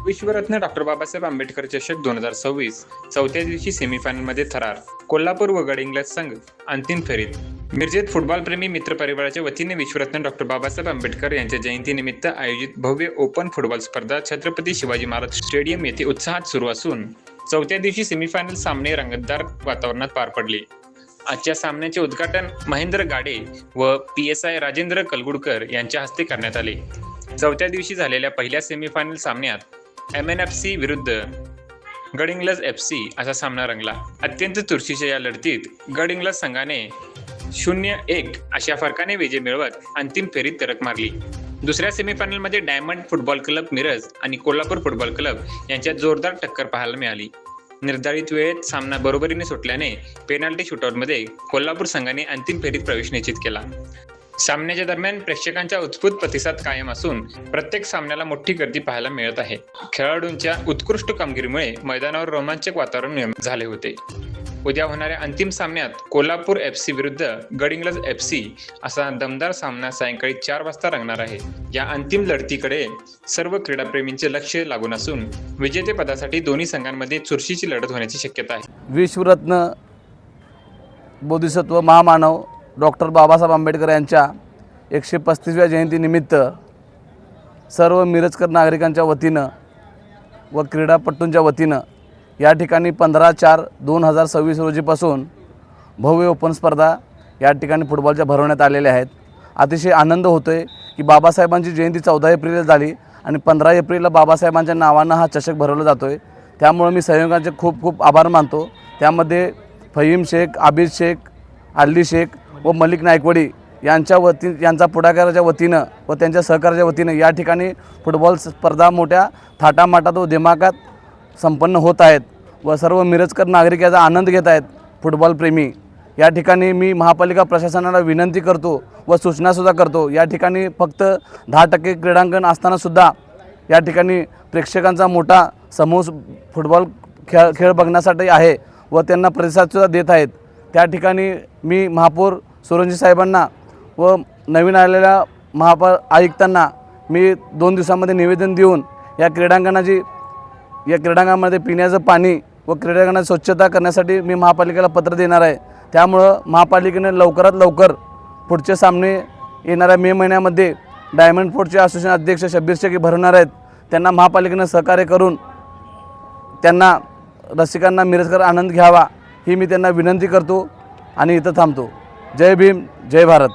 विश्वरत्न doctor Babasaheb Ambedkar चषक 2026 चौथ्या दिवशी सेमीफायनलमध्ये थरार. कोल्हापूर व गडहिंग्लज संघ अंतिम फेरीत. मिरजेत फुटबॉलप्रेमी मित्रपरिवाराच्या वतीने विश्वरत्न डॉक्टर बाबासाहेब आंबेडकर यांच्या जयंतीनिमित्त आयोजित भव्य ओपन फुटबॉल स्पर्धा छत्रपती शिवाजी महाराज स्टेडियम येथे उत्साहात सुरू असून चौथ्या दिवशी सेमीफायनल सामने रंगतदार वातावरणात पार पडले. आजच्या सामन्याचे उद्घाटन महेंद्र गाडे व PSI राजेंद्र कलगुडकर यांच्या हस्ते करण्यात आले. चौथ्या दिवशी झालेल्या पहिल्या सेमीफायनल सामन्यात MNFC विरुद्ध गडहिंग्लज FC असा सामना रंगला. अत्यंत चुरशीच्या या लढतीत गडहिंग्लज संघाने 0-1 अशा फरकाने विजय मिळवत अंतिम फेरीत धडक मारली. दुसऱ्या सेमीफायनलमध्ये डायमंड फुटबॉल क्लब मिरज आणि कोल्हापूर फुटबॉल क्लब यांच्यात जोरदार टक्कर पाहायला मिळाली. निर्धारित वेळेत सामना बरोबरीने सुटल्याने पेनल्टी शूटआउटमध्ये कोल्हापूर संघाने अंतिम फेरीत प्रवेश निश्चित केला. सामन्याच्या दरम्यान प्रेक्षकांचा उत्स्फूर्त प्रतिसाद कायम असून प्रत्येक सामन्याला मोठी गर्दी पाहायला मिळत आहे. खेळाडूंच्या उत्कृष्ट कामगिरीमुळे मैदानावर रोमांचक वातावरण निर्माण झाले होते. उद्या होणाऱ्या अंतिम सामन्यात कोल्हापूर FC विरुद्ध गडहिंग्लज FC असा दमदार सामना सायंकाळी 4 वाजता रंगणार आहे. या अंतिम लढतीकडे सर्व क्रीडाप्रेमींचे लक्ष लागून असून विजेतेपदासाठी दोन्ही संघांमध्ये चुरशीची लढत होण्याची शक्यता आहे. विश्वरत्न बोधिसत्व महामानव डॉक्टर बाबासाहेब आंबेडकर यांच्या 135व्या जयंतीनिमित्त सर्व मिरजकर नागरिकांच्या वतीनं व क्रीडापटूंच्या वतीनं या ठिकाणी 15/4/2026 रोजीपासून भव्य ओपन स्पर्धा या ठिकाणी फुटबॉलच्या भरवण्यात आलेल्या आहेत. अतिशय आनंद होतो आहे की बाबासाहेबांची जयंती 14 एप्रिलला झाली आणि 15 एप्रिलला बाबासाहेबांच्या नावानं हा चषक भरवला जातो आहे. त्यामुळे मी सहयोगांचे खूप खूप आभार मानतो. त्यामध्ये फहीम शेख, आबिद शेख, अल्ली शेख व मलिक नायकवडी यांचा पुढाकाराच्या वतीनं व त्यांच्या सहकार्याच्या वतीनं या ठिकाणी फुटबॉल स्पर्धा मोठ्या थाटामाटात व दिमागात संपन्न होत आहेत व सर्व मिरजकर नागरिक याचा आनंद घेत आहेत. फुटबॉलप्रेमी या ठिकाणी मी महापालिका प्रशासनाला विनंती करतो व सूचनासुद्धा करतो. या ठिकाणी फक्त 10% क्रीडांगण असतानासुद्धा या ठिकाणी प्रेक्षकांचा मोठा समूह फुटबॉल खेळ बघण्यासाठी आहे व त्यांना प्रतिसादसुद्धा देत आहेत. त्या ठिकाणी मी महापौर सुरंजी साहेबांना व नवीन आलेल्या आयुक्तांना मी 2 दिवसामध्ये निवेदन देऊन या क्रीडांगणामध्ये पिण्याचं पाणी व क्रीडांगणाची स्वच्छता करण्यासाठी मी महापालिकेला पत्र देणार आहे. त्यामुळं महापालिकेने लवकरात लवकर पुढचे सामने येणाऱ्या मे महिन्यामध्ये डायमंड फोर्टचे असोसिएशन अध्यक्ष शब्बीर शेख भरवणार आहेत. त्यांना महापालिकेनं सहकार्य करून त्यांना रसिकांना मिरजकर आनंद घ्यावा ही मी त्यांना विनंती करतो आणि इथं थांबतो. जय भीम, जय भारत.